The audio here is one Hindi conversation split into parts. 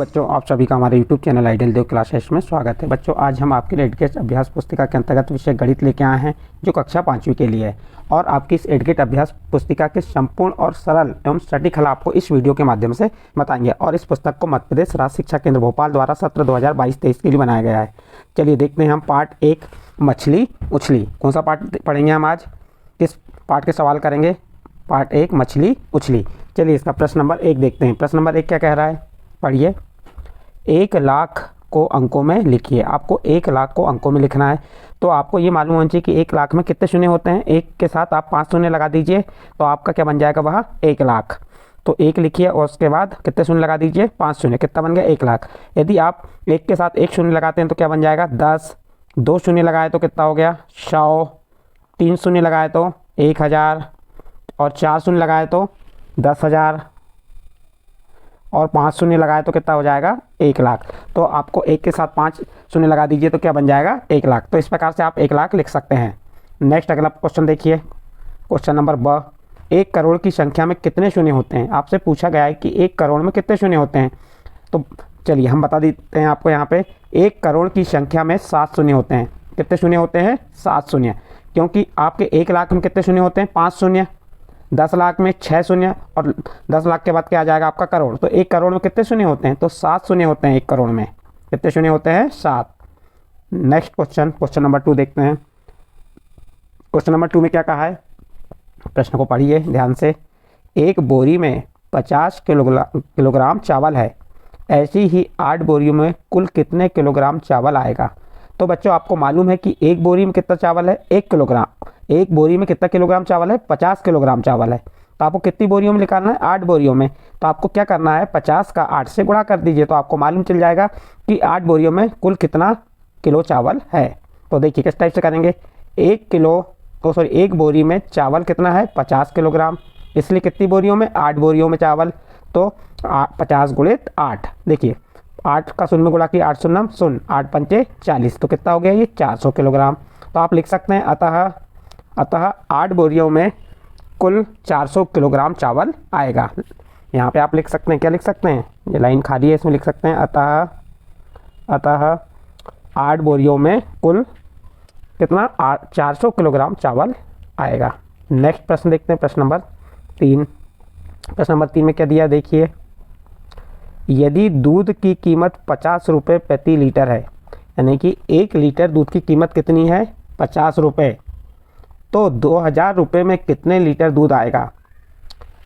बच्चों, आप सभी का हमारे YouTube चैनल आइडियल देव क्लासेस में स्वागत है। बच्चों, आज हम आपके लिए एडगेट अभ्यास पुस्तिका के अंतर्गत विषय गणित लेके आए हैं, जो कक्षा 5वीं के लिए है। और आपकी इस एडगेट अभ्यास पुस्तिका के संपूर्ण और सरल एवं सटीक हल आपको इस वीडियो के माध्यम से बताएंगे। और इस पुस्तक को मध्य प्रदेश राज्य शिक्षा केंद्र भोपाल द्वारा सत्र 2022-23 के लिए बनाया गया है। चलिए देखते हैं हम पार्ट 1 मछली उछली। कौन सा पार्ट पढ़ेंगे हम आज? किस पार्ट के सवाल करेंगे? पार्ट 1 मछली उछली। चलिए इसका प्रश्न नंबर 1 देखते हैं। प्रश्न नंबर 1 क्या कह रहा है, पढ़िए। 1 लाख को अंकों में लिखिए। आपको 1 लाख को अंकों में लिखना है, तो आपको ये मालूम होना चाहिए कि 1 लाख में कितने शून्य होते हैं। 1 के साथ आप 5 शून्य लगा दीजिए, तो आपका क्या बन जाएगा, वह 1 लाख। तो 1 लिखिए और उसके बाद कितने शून्य लगा दीजिए, 5 शून्य। कितना बन गया, 1 लाख। यदि आप 1 के साथ 1 शून्य लगाते हैं तो क्या बन जाएगा, 10। 2 शून्य लगाए तो कितना हो गया, 100। 3 शून्य लगाए तो 1000, और 4 शून्य लगाए तो 10,000, और 5 शून्य लगाए तो कितना हो जाएगा, 1 लाख। तो आपको 1 के साथ 5 शून्य लगा दीजिए तो क्या बन जाएगा, 1 लाख। तो इस प्रकार से आप 1 लाख लिख सकते हैं। नेक्स्ट अगला क्वेश्चन देखिए, क्वेश्चन नंबर ब। 1 करोड़ की संख्या में कितने शून्य होते हैं? आपसे पूछा गया है कि 1 करोड़ में कितने शून्य होते हैं। तो चलिए हम बता देते हैं आपको। यहाँ पे 1 करोड़ की संख्या में 7 शून्य होते हैं। कितने शून्य होते हैं, 7 शून्य। क्योंकि आपके 1 लाख में कितने शून्य होते हैं, 5 शून्य। 10 लाख में 6 शून्य, और 10 लाख के बाद क्या आ जाएगा आपका, करोड़। तो 1 करोड़ में कितने शून्य होते हैं, तो 7 शून्य होते हैं। 1 करोड़ में कितने शून्य होते हैं, 7। नेक्स्ट क्वेश्चन, क्वेश्चन नंबर 2 देखते हैं। क्वेश्चन नंबर 2 में क्या कहा है, प्रश्न को पढ़िए ध्यान से। 1 बोरी में 50 किलोग्राम चावल है, ऐसी ही 8 बोरियों में कुल कितने किलोग्राम चावल आएगा? तो बच्चों, आपको मालूम है कि 1 बोरी में कितना चावल है, 1 किलोग्राम। 1 बोरी में कितना किलोग्राम चावल है, 50 किलोग्राम चावल है। तो आपको कितनी बोरियों में निकालना है, 8 बोरियों में। तो आपको क्या करना है, 50 का 8 से गुणा कर दीजिए, तो आपको मालूम चल जाएगा कि 8 बोरियों में कुल कितना किलो चावल है। तो देखिए किस टाइप से करेंगे। 1 बोरी में चावल कितना है, 50 किलोग्राम। इसलिए कितनी बोरियों में, 8 बोरियों में चावल। तो 50 गुणित 8, देखिए 8 का शून्य में गुणा किया, 8 शून्य शून्य, 8 पंचे 40। तो कितना हो गया, ये 400 किलोग्राम। तो आप लिख सकते हैं अतः 8 बोरियों में कुल 400 किलोग्राम चावल आएगा। यहाँ पे आप लिख सकते हैं, क्या लिख सकते हैं, ये लाइन खाली है, इसमें लिख सकते हैं अतः 8 बोरियों में कुल कितना, 400 किलोग्राम चावल आएगा। नेक्स्ट प्रश्न देखते हैं, प्रश्न नंबर 3। प्रश्न नंबर 3 में क्या दिया, देखिए। यदि दूध की कीमत 50 रुपये प्रति लीटर है, यानी कि 1 लीटर दूध की कीमत कितनी है, 50 रुपये, तो 2000 रुपये में कितने लीटर दूध आएगा?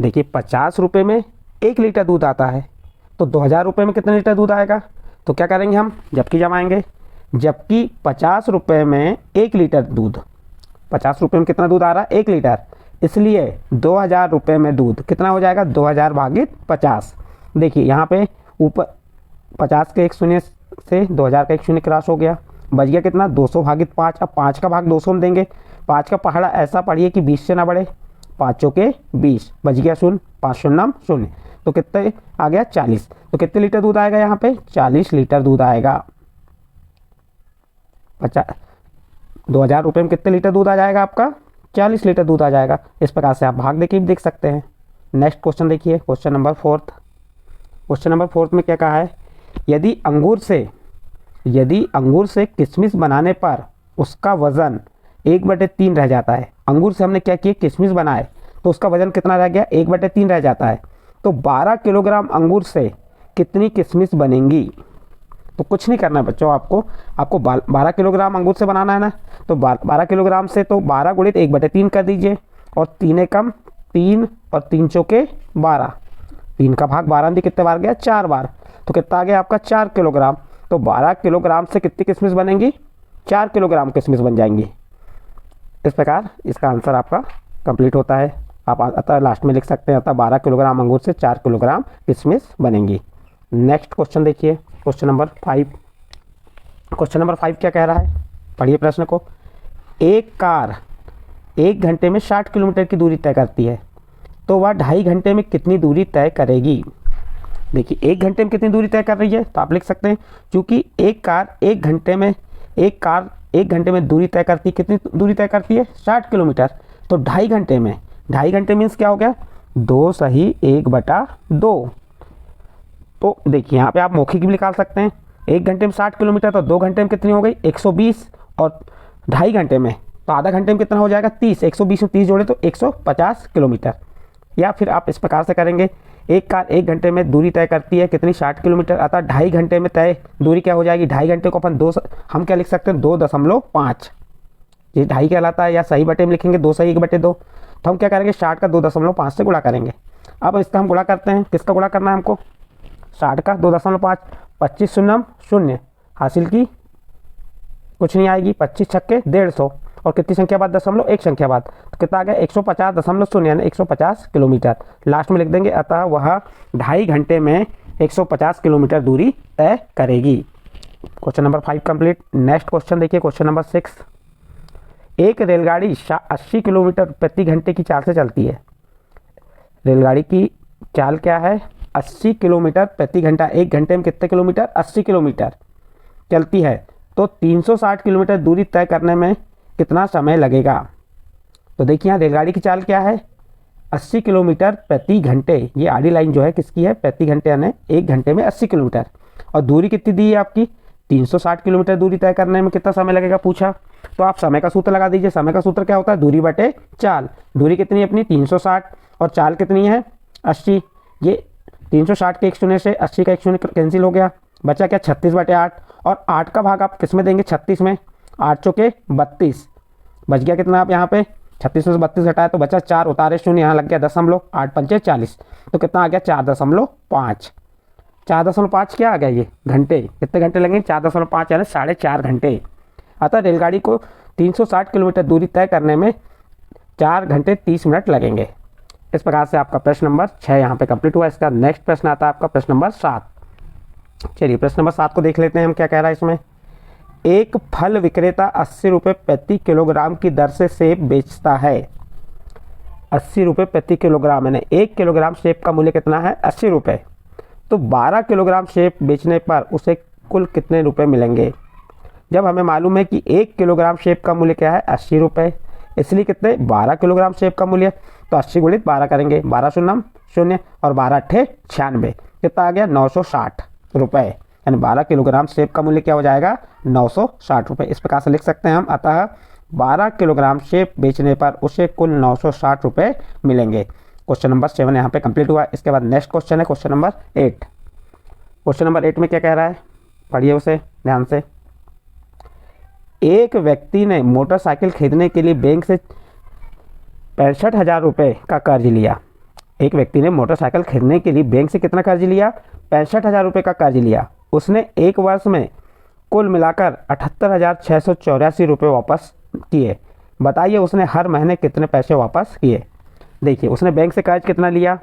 देखिए 50 रुपये में 1 लीटर दूध आता है, तो 2000 रुपये में कितने लीटर दूध आएगा? तो क्या करेंगे हम, जबकि जमाएंगे। जबकि 50 रुपये में 1 लीटर दूध, 50 रुपये में कितना दूध आ रहा है, 1 लीटर। इसलिए 2000 रुपये में दूध कितना हो जाएगा, 2000 भागित 50। देखिए यहाँ पे ऊपर 50 के 1 शून्य से 2000 का 1 शून्य क्रॉस हो गया, बच गया कितना, 200 भागित 5। अब 5 का भाग 200 में देंगे। 5 का पहाड़ा ऐसा पढ़िए कि 20 से ना बढ़े, 5 के 20, बच गया शून्य, 5 शून्य शून्य। तो कितने आ गया, 40। तो कितने लीटर दूध आएगा यहाँ पे, 40 लीटर दूध आएगा। 2000 रुपये में कितने लीटर दूध आ जाएगा आपका, 40 लीटर दूध आ जाएगा। इस प्रकार से आप भाग देके भी देख सकते हैं। नेक्स्ट क्वेश्चन देखिए, क्वेश्चन नंबर 4। क्वेश्चन नंबर 4 में क्या कहा है, यदि अंगूर से किशमिश बनाने पर उसका वजन 1/3 रह जाता है। अंगूर से हमने क्या किया, किशमिश बनाए, तो उसका वजन कितना रह गया, 1/3 रह जाता है। तो 12 किलोग्राम अंगूर से कितनी किशमिश बनेंगी? तो कुछ नहीं करना है बच्चों, आपको 12 किलोग्राम अंगूर से बनाना है ना, तो 12 किलोग्राम से तो 12 गुणित 1/3 कर दीजिए, और 3 एकम 3, और 3 चौके 12। 3 का भाग 12 में कितने बार गया, 4 बार। तो कितना आ गया आपका, 4 किलोग्राम। तो 12 किलोग्राम से कितनी किशमिश बनेंगी, 4 किलोग्राम किशमिश बन जाएंगी। इस प्रकार इसका आंसर आपका कंप्लीट होता है। आप अतः लास्ट में लिख सकते हैं, अतः 12 किलोग्राम अंगूर से 4 किलोग्राम किशमिश बनेंगी। नेक्स्ट क्वेश्चन देखिए, क्वेश्चन नंबर 5। क्वेश्चन नंबर 5 क्या कह रहा है, पढ़िए प्रश्न को। एक कार 1 घंटे में 60 किलोमीटर की दूरी तय करती है, तो वह 2.5 घंटे में कितनी दूरी तय करेगी? देखिए 1 घंटे में कितनी दूरी तय कर रही है, तो आप लिख सकते हैं, चूँकि एक कार 1 घंटे में दूरी तय करती है, कितनी दूरी तय करती है, 60 किलोमीटर। तो 2.5 घंटे में, 2.5 घंटे मीन्स क्या हो गया, 2 सही 1/2। तो देखिए यहाँ पे आप मौखिक भी निकाल सकते हैं। 1 घंटे में 60 किलोमीटर, तो 2 घंटे में कितनी हो गई 120, और 2.5 घंटे में तो आधा घंटे में कितना हो जाएगा 30, 120 में 30 जोड़े तो 150 किलोमीटर। या फिर आप इस प्रकार से करेंगे, एक कार 1 घंटे में दूरी तय करती है कितनी 60 किलोमीटर, अतः 2.5 घंटे में तय दूरी क्या हो जाएगी, 2.5 घंटे को अपन हम क्या लिख सकते हैं 2.5, ये 2.5 कहलाता है, या सही बटे में लिखेंगे 2 सही 1/2, तो हम क्या करेंगे 60 का 2.5 से गुणा करेंगे। अब इसका हम गुणा करते हैं, किसका गुणा करना है हमको 60 का 2.5, 25 शून्यम शून्य, हासिल की कुछ नहीं आएगी, 25 छक्के 150, और कितनी संख्या बाद 1 संख्या बाद, तो कितना आ गया 150.0 यानी 150 किलोमीटर। लास्ट में लिख देंगे, अतः वह 2.5 घंटे में 150 किलोमीटर दूरी तय करेगी। Question number 5 complete. Next question देखिए, क्वेश्चन नंबर 6। एक रेलगाड़ी 80 किलोमीटर प्रति घंटे की चाल से चलती है। रेलगाड़ी की चाल क्या है 80 किलोमीटर प्रति घंटा, 1 घंटे में कितने किलोमीटर 80 किलोमीटर चलती है, तो 360 किलोमीटर दूरी तय करने में कितना समय लगेगा। तो देखिए यहाँ रेलगाड़ी की चाल क्या है 80 किलोमीटर प्रति घंटे, ये आड़ी लाइन जो है किसकी है प्रति घंटे, यानी 1 घंटे में 80 किलोमीटर, और दूरी कितनी दी है आपकी 360 किलोमीटर दूरी तय करने में कितना समय लगेगा पूछा। तो आप समय का सूत्र लगा दीजिए। समय का सूत्र क्या होता है दूरी बटे चाल। दूरी कितनी है अपनी 360 और चाल कितनी है 80। ये 360 के 1 शून्य से 80 का 1 शून्य कैंसिल हो गया, बचा क्या 36/8, और 8 का भाग आप किस में देंगे 36 में, 8 चौके 32, बच गया कितना आप यहाँ पे 36 में से 32 घटाया तो बचा 4, उतारे शून्य यहाँ लग गया 8 पंचे 40, तो कितना आ गया 4.5। 4.5 क्या आ गया ये घंटे, कितने घंटे लगेंगे 4.5 यानी 4.5 घंटे। अतः रेलगाड़ी को 360 किलोमीटर दूरी तय करने में 4 घंटे 30 मिनट लगेंगे। इस प्रकार से आपका प्रश्न नंबर 6 यहाँ पे कंप्लीट हुआ। इसका नेक्स्ट प्रश्न आता है आपका प्रश्न नंबर 7। चलिए प्रश्न नंबर 7 को देख लेते हैं हम क्या कह रहा है इसमें। एक फल विक्रेता 80 रुपये प्रति किलोग्राम की दर से सेब बेचता है। 80 रुपये प्रति किलोग्राम, यानी 1 किलोग्राम सेब का मूल्य कितना है 80 रुपये। तो 12 किलोग्राम सेब बेचने पर उसे कुल कितने रुपए मिलेंगे। जब हमें मालूम है कि 1 किलोग्राम सेब का मूल्य क्या है 80 रुपये, इसलिए कितने 12 किलोग्राम सेब का मूल्य, तो 80 गुणित 12 करेंगे, 12 शून्य शून्य और 12 अट्ठे 96, कितना आ गया 960 रुपये, यानी 12 किलोग्राम सेब का मूल्य क्या हो जाएगा 960 रुपये। इस प्रकार से लिख सकते हैं हम, अतः 12 किलोग्राम सेब बेचने पर उसे कुल 960 रुपये मिलेंगे। क्वेश्चन नंबर 7 यहाँ पे कंप्लीट हुआ। इसके बाद नेक्स्ट क्वेश्चन है क्वेश्चन नंबर 8। क्वेश्चन नंबर 8 में क्या कह रहा है पढ़िए उसे ध्यान से। एक व्यक्ति ने मोटरसाइकिल खरीदने के लिए बैंक से 65,000 रुपये का कर्ज लिया। एक व्यक्ति ने मोटरसाइकिल खरीदने के लिए बैंक से कितना कर्ज लिया 65,000 रुपये का कर्ज लिया। उसने 1 वर्ष में कुल मिलाकर 78,684 रुपये वापस किए। बताइए उसने हर महीने कितने पैसे वापस किए। देखिए उसने बैंक से कर्ज कितना लिया,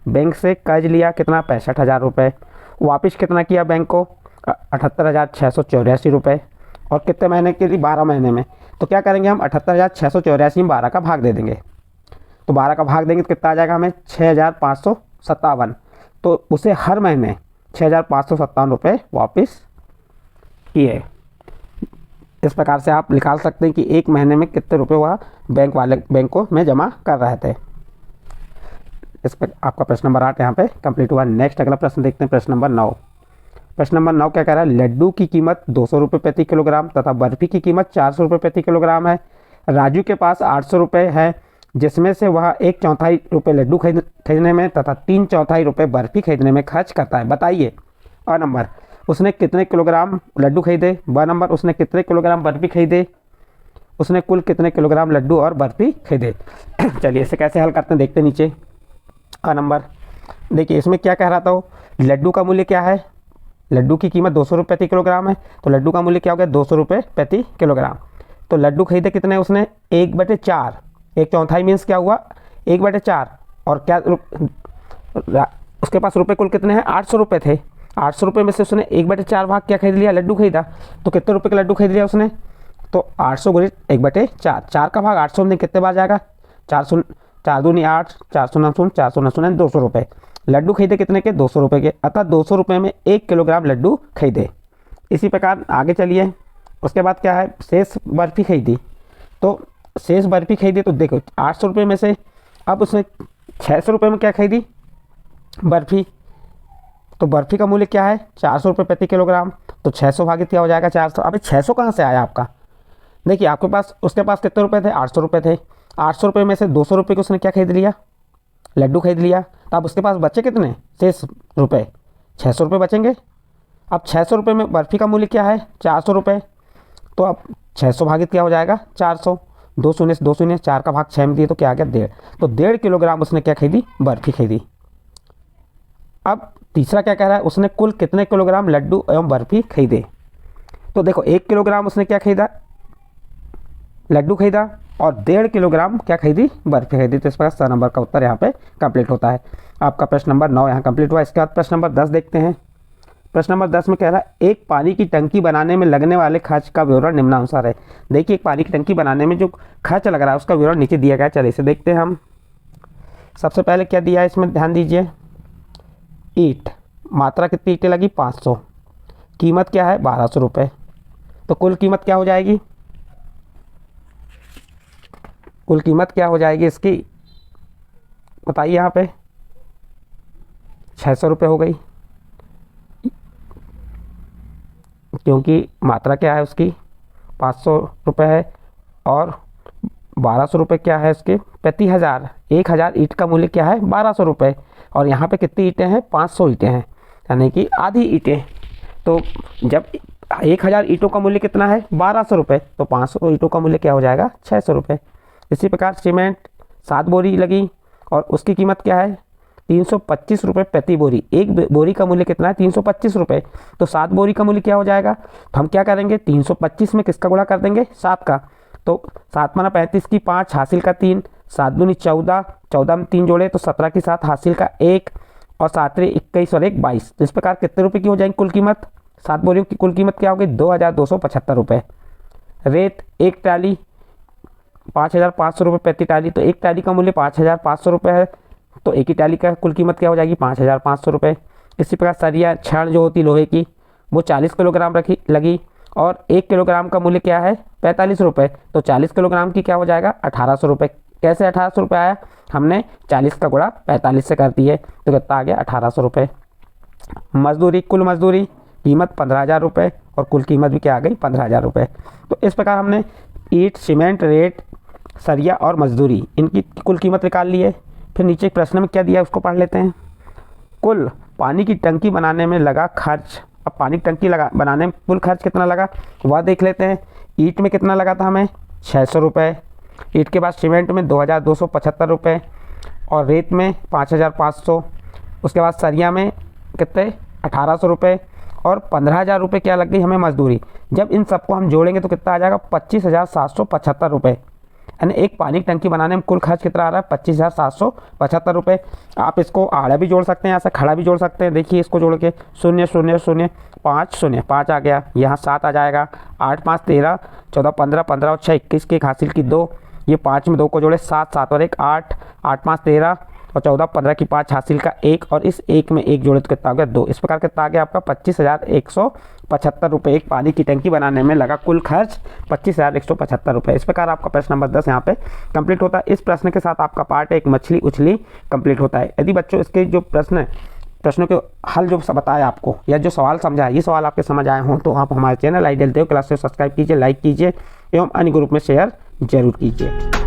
बैंक से कर्ज लिया कितना 65,000 रुपये, वापस कितना किया बैंक को 78,684 रुपये, और कितने महीने के लिए 12 महीने में। तो क्या करेंगे हम 78,684 में 12 का भाग दे देंगे, तो 12 का भाग देंगे तो कितना आ जाएगा हमें 6,557। तो उसे हर महीने 6,557 रुपये वापस किए। इस प्रकार से आप निकाल सकते हैं कि एक महीने में कितने रुपए वह बैंकों में जमा कर रहे थे। इस पर आपका प्रश्न नंबर 8 यहाँ पे कंप्लीट हुआ। नेक्स्ट अगला प्रश्न देखते हैं प्रश्न नंबर 9। प्रश्न नंबर 9 क्या कह रहा है, लड्डू की कीमत 200 रुपये प्रति किलोग्राम तथा बर्फी की कीमत 400 रुपये प्रति किलोग्राम है। राजू के पास 800 रुपये है, जिसमें से वह 1/4 रुपये लड्डू खरीदने में तथा 3/4 रुपये बर्फी खरीदने में खर्च करता है। बताइए अ नंबर उसने कितने किलोग्राम लड्डू खरीदे, ब नंबर उसने कितने किलोग्राम बर्फी खरीदे, उसने कुल कितने किलोग्राम लड्डू और बर्फी खरीदे। चलिए इसे कैसे हल करते हैं देखते हैं नीचे। अ नंबर देखिए इसमें क्या कह रहा था वो, लड्डू का मूल्य क्या है, लड्डू की कीमत 200 रुपये प्रति किलोग्राम है, तो लड्डू का मूल्य क्या हो गया 200 रुपये प्रति किलोग्राम। तो लड्डू खरीदे कितने उसने 1/4, 1/4 मीन्स क्या हुआ 1/4, और क्या उसके पास रुपये कुल कितने हैं 800 रुपये थे। 800 रुपये में से उसने 1/4 भाग क्या खरीद लिया लड्डू खरीदा, तो कितने रुपये का लड्डू खरीद लिया उसने, तो 800 गुणित 1/4, 4 का भाग 800 में कितने बार जाएगा 4 दूनी 8, 400 200 रुपये। लड्डू खरीदे कितने के 200 रुपये के, अतः 200 रुपये में 1 किलोग्राम लड्डू खरीदे। इसी प्रकार आगे चलिए, उसके बाद क्या है शेष बर्फ़ी खरीदी, तो शेष बर्फ़ी खरीदी तो देखो 800 रुपये में से अब उसने 600 रुपये में क्या खरीदी बर्फ़ी, तो बर्फ़ी का मूल्य क्या है 400 रुपये प्रति किलोग्राम। तो 600 भागित क्या हो जाएगा 400। अभी 600 कहाँ से आया आपका? देखिए आपके पास, उसके पास कितने रुपए थे 800 रुपये थे। 800 रुपये में से 200 रुपये को उसने क्या खरीद लिया, लड्डू खरीद लिया। तो अब उसके पास बचे कितने शेष रुपये, 600 रुपये बचेंगे। अब 600 रुपये में बर्फ़ी का मूल्य क्या है 400 रुपये। तो अब 600 भागित क्या हो जाएगा 400, 2 शून्य से 2 शून्य, 4 का भाग 6 में दिए तो क्या आ गया 1.5। तो 1.5 किलोग्राम उसने क्या खरीदी, बर्फ़ी खरीदी। अब तीसरा क्या कह रहा है, उसने कुल कितने किलोग्राम लड्डू एवं बर्फ़ी खरीदे। तो देखो 1 किलोग्राम उसने क्या खरीदा, लड्डू खरीदा, और 1.5 किलोग्राम क्या खरीदी, बर्फ़ी खरीदी। तो इस प्रकार 100 नंबर का उत्तर यहाँ पे कंप्लीट होता है। आपका प्रश्न नंबर 9 यहाँ कंप्लीट हुआ। इसके बाद प्रश्न नंबर 10 देखते हैं। प्रश्न नंबर 10 में कह रहा है एक पानी की टंकी बनाने में लगने वाले खर्च का विवरण निम्नानुसार है। देखिए एक पानी की टंकी बनाने में जो खर्च लग रहा है उसका विवरण नीचे दिया गया है। चलिए इसे देखते हैं हम। सबसे पहले क्या दिया है इसमें, ध्यान दीजिए। ईंट, मात्रा कितनी ईंटें लगी 500, कीमत क्या है 1200 रुपये। तो कुल कीमत क्या हो जाएगी, कुल कीमत क्या हो जाएगी इसकी बताइए यहाँ पे, 600 रुपये हो गई, क्योंकि मात्रा क्या है उसकी 500 रुपये है, और 1200 रुपये क्या है उसके प्रति हज़ार। 1000 ईंट का मूल्य क्या है 1200 रुपये, और यहाँ पे कितनी ईंटें हैं 500 ईंटें हैं, यानी कि आधी ईंटें। तो जब 1000 ईंटों का मूल्य कितना है 1200 रुपये, तो 500 ईंटों का मूल्य क्या हो जाएगा 600 रुपये। इसी प्रकार सीमेंट 7 बोरी लगी और उसकी कीमत क्या है 325 रुपये प्रति बोरी। एक बोरी का मूल्य कितना है 325 रुपये। तो 7 बोरी का मूल्य क्या हो जाएगा, तो हम क्या करेंगे 325 में किसका गुणा कर देंगे 7 का। तो 7 माना 35 की 5, हासिल का 3, 7 दूनी 14, 14 में 3 जोड़े तो 17 की 7, हासिल का 1, और 7 21 और 1 22। तो इस प्रकार कितने रुपये की हो जाएंगी कुल कीमत, 7 बोरियों की कुल कीमत क्या होगी 2275 रुपये। रेत एक ट्राली 5500 रुपये प्रति ट्राली। तो एक ट्राली का मूल्य 5500 रुपये है, तो एक ही ट्राली का कुल कीमत क्या हो जाएगी 5500 रुपये। इसी प्रकार सरिया छड़ जो होती लोहे की वो 40 किलोग्राम लगी, और 1 किलोग्राम का मूल्य क्या है 45 रुपये। तो 40 किलोग्राम की क्या हो जाएगा 1800 रुपये। कैसे 1800 रुपये आया, हमने 40 का गुणा 45 से कर दिए, तो कितना आ गया 1800 रुपये। मजदूरी, कुल मजदूरी कीमत 15000 रुपये, और कुल कीमत भी क्या आ गई 15000 रुपये। तो इस प्रकार हमने ईंट, सीमेंट, रेत, सरिया और मजदूरी इनकी कुल कीमत निकाल ली है। फिर नीचे प्रश्न में क्या दिया है उसको पढ़ लेते हैं। कुल पानी की टंकी बनाने में लगा खर्च। अब पानी की टंकी बनाने में कुल खर्च कितना लगा वह देख लेते हैं। ईंट में कितना लगा था हमें 600 रुपये, ईंट के बाद सीमेंट में 2275 रुपये, और रेत में 5500, उसके बाद सरिया में कितने 1800 रुपये, और 15000 रुपये क्या लग गई हमें मजदूरी। जब इन सबको हम जोड़ेंगे तो कितना आ जाएगा 25775 रुपये। यानी एक पानी की टंकी बनाने में कुल खर्च कितना आ रहा है 25775 रुपये। आप इसको आड़ा भी जोड़ सकते हैं, ऐसा खड़ा भी जोड़ सकते हैं। देखिए इसको जोड़ के 0 0 0 5 0 5 आ गया, यहाँ 7 आ जाएगा, 8 5 13, 14 15, 15 और 6 21 की, एक हासिल की 2, ये 5 में 2 को जोड़े 7, 7 और 1 8, 8 5 13, और 14 15 की 5, हासिल का 1, और इस 1 में 1 जोड़े तो कितना आ गया 2। इस प्रकार कितना आ गया आपका 25175 रुपये। एक पानी की टंकी बनाने में लगा कुल खर्च 25175 रुपये। इस प्रकार आपका प्रश्न नंबर 10 यहाँ पे कंप्लीट होता है। इस प्रश्न के साथ आपका पार्ट एक मछली उछली कंप्लीट होता है। यदि बच्चों इसके जो प्रश्नों के हल जो बताया आपको, या जो सवाल समझा है, ये सवाल आपके समझ आए हों तो आप हमारे चैनल आइडियल देव क्लास से सब्सक्राइब कीजिए, लाइक कीजिए एवं अन्य ग्रुप में शेयर जरूर कीजिए।